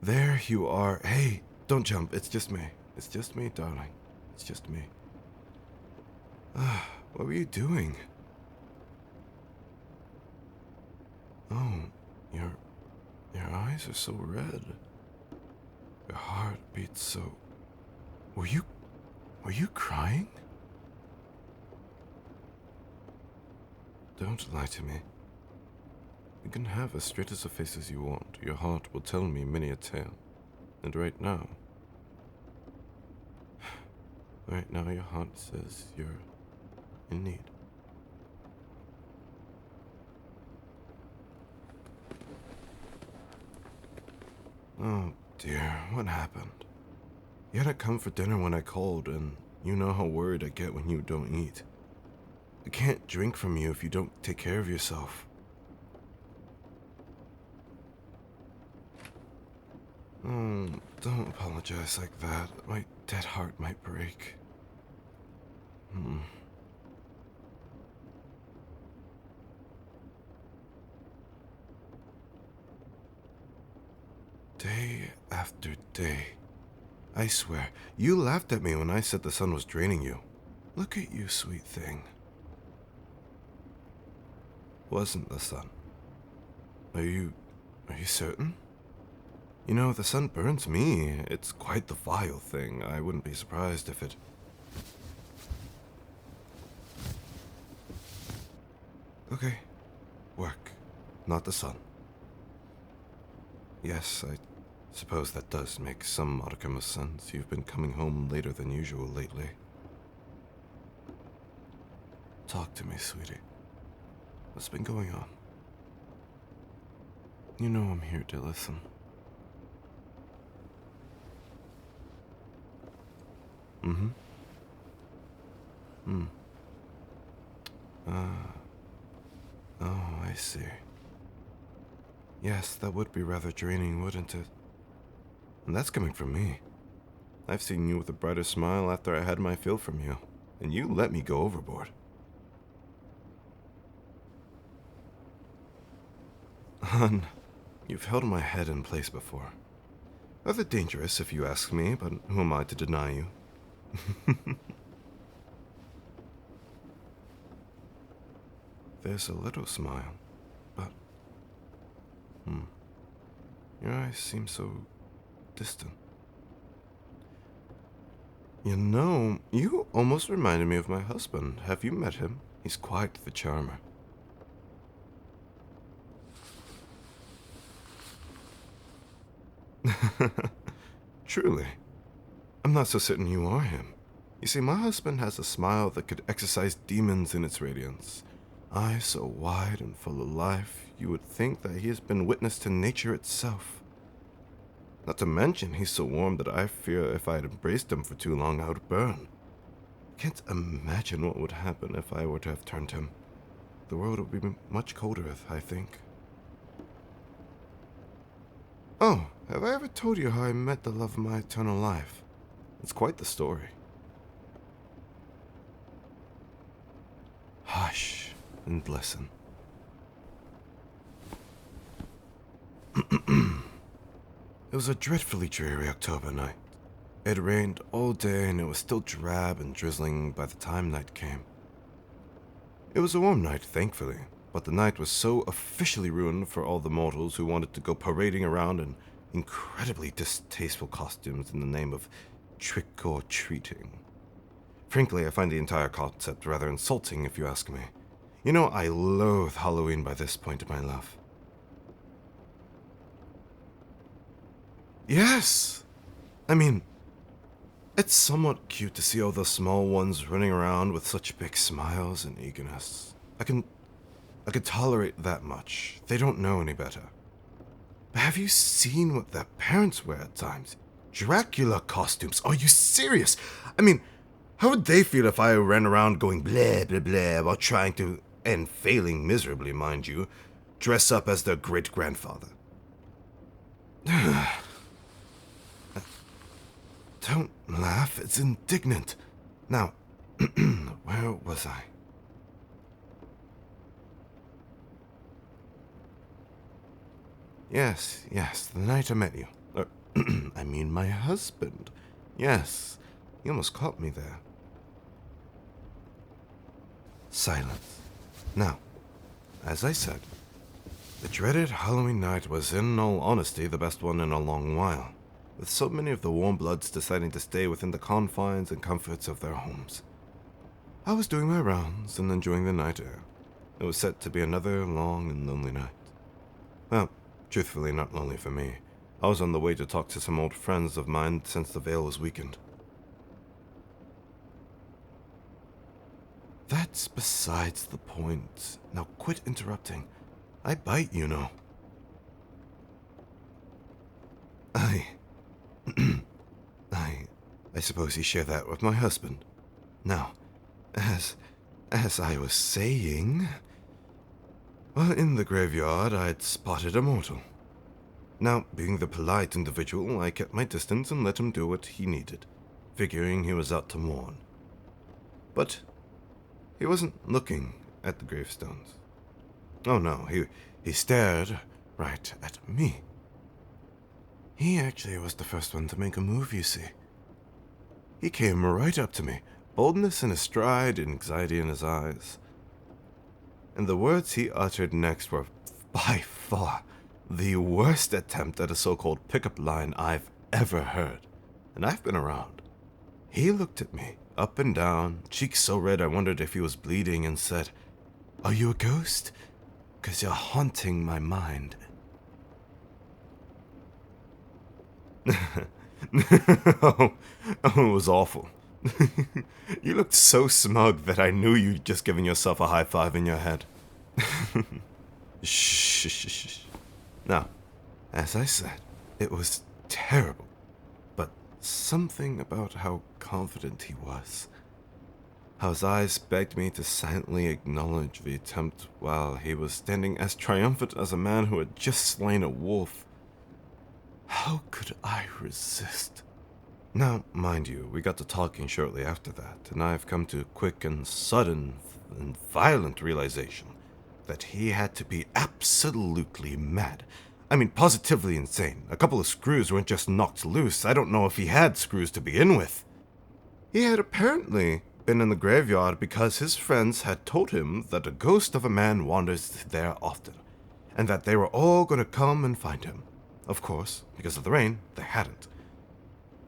There you are. Hey, don't jump. It's just me. It's just me, darling. It's just me. What were you doing? Oh, your eyes are so red. Your heart beats so... Were you crying? Don't lie to me. You can have as straight as a face as you want. Your heart will tell me many a tale. And right now, your heart says you're in need. Oh dear, what happened? You hadn't come for dinner when I called, and you know how worried I get when you don't eat. I can't drink from you if you don't take care of yourself. Oh, don't apologize like that. My dead heart might break. Day after day. I swear, you laughed at me when I said the sun was draining you. Look at you, sweet thing. Wasn't the sun. Are you certain? You know, the sun burns me. It's quite the vile thing. I wouldn't be surprised if it... Okay. Work, not the sun. Yes, I suppose that does make some modicum of sense. You've been coming home later than usual lately. Talk to me, sweetie. What's been going on? You know I'm here to listen. Mm-hmm. Oh, I see. Yes, that would be rather draining, wouldn't it? And that's coming from me. I've seen you with a brighter smile after I had my fill from you, and you let me go overboard. Hun, you've held my head in place before. Rather dangerous, if you ask me, but who am I to deny you? There's a little smile, but... Your eyes seem so distant. You know, you almost reminded me of my husband. Have you met him? He's quite the charmer. Truly. I'm not so certain you are him. You see, my husband has a smile that could exorcise demons in its radiance. Eyes so wide and full of life, you would think that he has been witness to nature itself. Not to mention, he's so warm that I fear if I had embraced him for too long, I would burn. Can't imagine what would happen if I were to have turned him. The world would be much colder, I think. Oh, have I ever told you how I met the love of my eternal life? It's quite the story. Hush and listen. It was a dreadfully dreary October night. It rained all day and it was still drab and drizzling by the time night came. It was a warm night, thankfully, but the night was so officially ruined for all the mortals who wanted to go parading around in incredibly distasteful costumes in the name of trick-or-treating. Frankly, I find the entire concept rather insulting, if you ask me. You know, I loathe Halloween by this point in my life. Yes! I mean, it's somewhat cute to see all those small ones running around with such big smiles and eagerness. I can tolerate that much. They don't know any better. But have you seen what their parents wear at times? Dracula costumes. Are you serious? I mean, how would they feel if I ran around going blah blah blah while trying to, and failing miserably, mind you, dress up as their great-grandfather? Don't laugh, it's indignant. Now, where was I? Yes, the night I met you. I mean my husband. Yes, you almost caught me there. Silence. Now, as I said, the dreaded Halloween night was in all honesty the best one in a long while, with so many of the warm bloods deciding to stay within the confines and comforts of their homes. I was doing my rounds and enjoying the night air. It was set to be another long and lonely night. Well, truthfully not lonely for me. I was on the way to talk to some old friends of mine since the veil was weakened. That's besides the point. Now quit interrupting. I bite, you know. I suppose you share that with my husband. Now, as I was saying, well, in the graveyard I'd spotted a mortal. Now, being the polite individual, I kept my distance and let him do what he needed, figuring he was out to mourn. But he wasn't looking at the gravestones. Oh no, he stared right at me. He actually was the first one to make a move, you see. He came right up to me, boldness in his stride, anxiety in his eyes. And the words he uttered next were by far the worst attempt at a so-called pickup line I've ever heard. And I've been around. He looked at me, up and down, cheeks so red I wondered if he was bleeding, and said, "Are you a ghost? 'Cause you're haunting my mind." oh, it was awful. You looked so smug that I knew you'd just given yourself a high five in your head. Shh. Now, as I said, it was terrible, but something about how confident he was. How his eyes begged me to silently acknowledge the attempt while he was standing as triumphant as a man who had just slain a wolf. How could I resist? Now, mind you, we got to talking shortly after that, and I've come to a quick and sudden and violent realization that he had to be absolutely mad. I mean, positively insane. A couple of screws weren't just knocked loose. I don't know if he had screws to begin with. He had apparently been in the graveyard because his friends had told him that a ghost of a man wanders there often, and that they were all going to come and find him. Of course, because of the rain, they hadn't.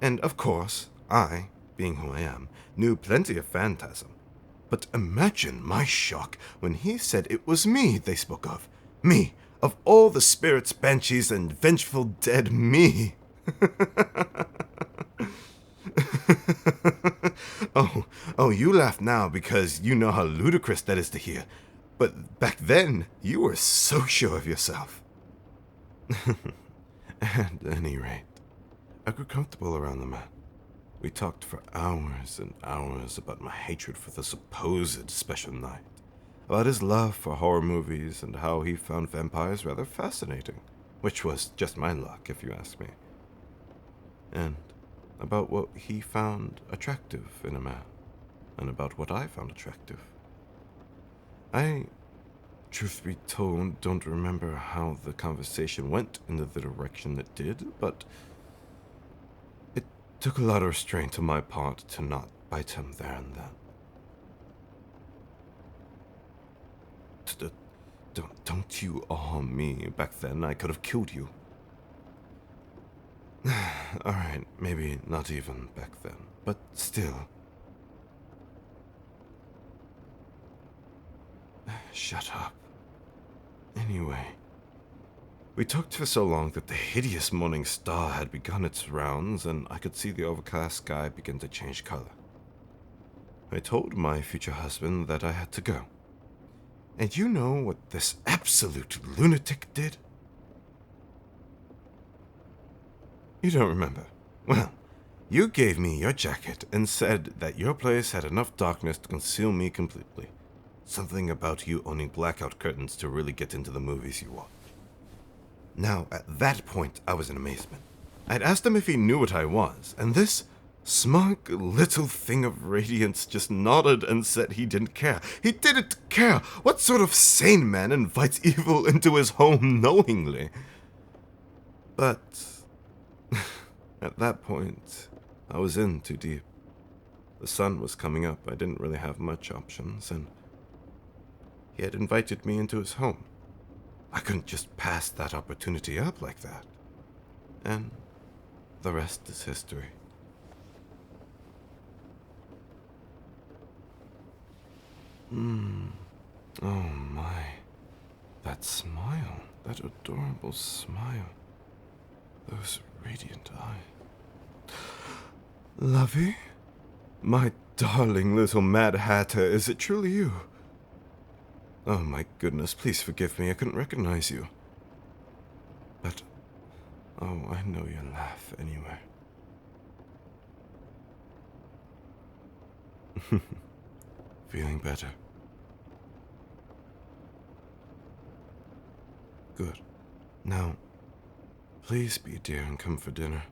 And of course, I, being who I am, knew plenty of phantasm. But imagine my shock when he said it was me they spoke of. Me, of all the spirits, banshees, and vengeful dead, me. Oh, you laugh now because you know how ludicrous that is to hear. But back then, you were so sure of yourself. At any rate, I grew comfortable around the man. We talked for hours and hours about my hatred for the supposed special night, about his love for horror movies, and how he found vampires rather fascinating, which was just my luck, if you ask me. And about what he found attractive in a man, and about what I found attractive. I, truth be told, don't remember how the conversation went in the direction it did, but it took a lot of restraint on my part to not bite him there and then. Don't you awe me. Back then I could have killed you. Alright, maybe not even back then, but still. Shut up. Anyway, we talked for so long that the hideous morning star had begun its rounds, and I could see the overcast sky begin to change color. I told my future husband that I had to go. And you know what this absolute lunatic did? You don't remember? Well, you gave me your jacket and said that your place had enough darkness to conceal me completely. Something about you owning blackout curtains to really get into the movies you watch. Now, at that point, I was in amazement. I'd asked him if he knew what I was, and this smug little thing of radiance just nodded and said he didn't care. He didn't care! What sort of sane man invites evil into his home knowingly? But at that point, I was in too deep. The sun was coming up, I didn't really have much options, and he had invited me into his home. I couldn't just pass that opportunity up like that. And the rest is history. Oh my. That smile. That adorable smile. Those radiant eyes. Lovey? My darling little Mad Hatter, is it truly you? Oh my goodness, please forgive me, I couldn't recognize you. But, oh, I know your laugh anywhere. Feeling better? Good. Now, please be dear and come for dinner.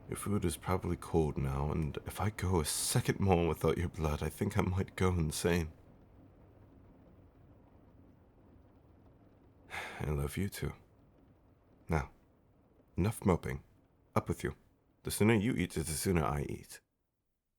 Your food is probably cold now, and if I go a second more without your blood, I think I might go insane. I love you too. Now, enough moping. Up with you. The sooner you eat, the sooner I eat.